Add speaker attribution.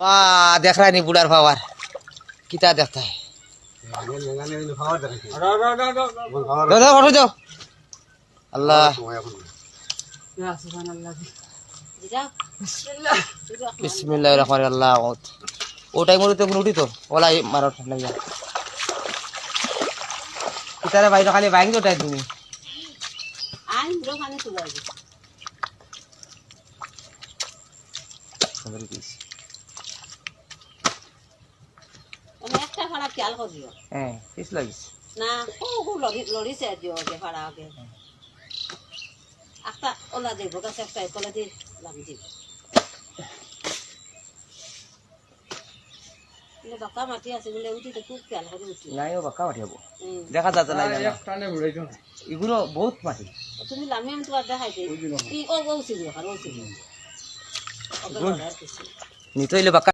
Speaker 1: देख रहा नहीं बुढ़ार पावर कितना देखता है उठो जाओ अल्लाह बिस्मिल्लाहिर्रहमानिर्रहीम वो टाइम तो उठी तो ओला मारो ठंडा जा कितारे भाई तो खाली भाई तो टाइम तुम्हें
Speaker 2: आई ब्रो खाने तो जाओ
Speaker 1: समझ गई
Speaker 2: আমি একটা ফাড়া খেয়াল করিও
Speaker 1: হ্যাঁ কিস লাগিস
Speaker 2: না ও লড়ি সে দিও যে ফাড়া আগে একটা ওলা দেব গাছ একটা কলা দি লাগি ले बक्का माटी আছে বলে উঠি তো খুব খেয়াল করে উঠি
Speaker 1: নাই ও বাক্কা মাটি হবো দেখা যাচ্ছে না একটানে উড়াইতো এগুলো বহুত মাটি
Speaker 2: তুমি লামি আমি তো দেখাইতে ই ও ও সিগো আর ও সিগো নিতইলে বাক্কা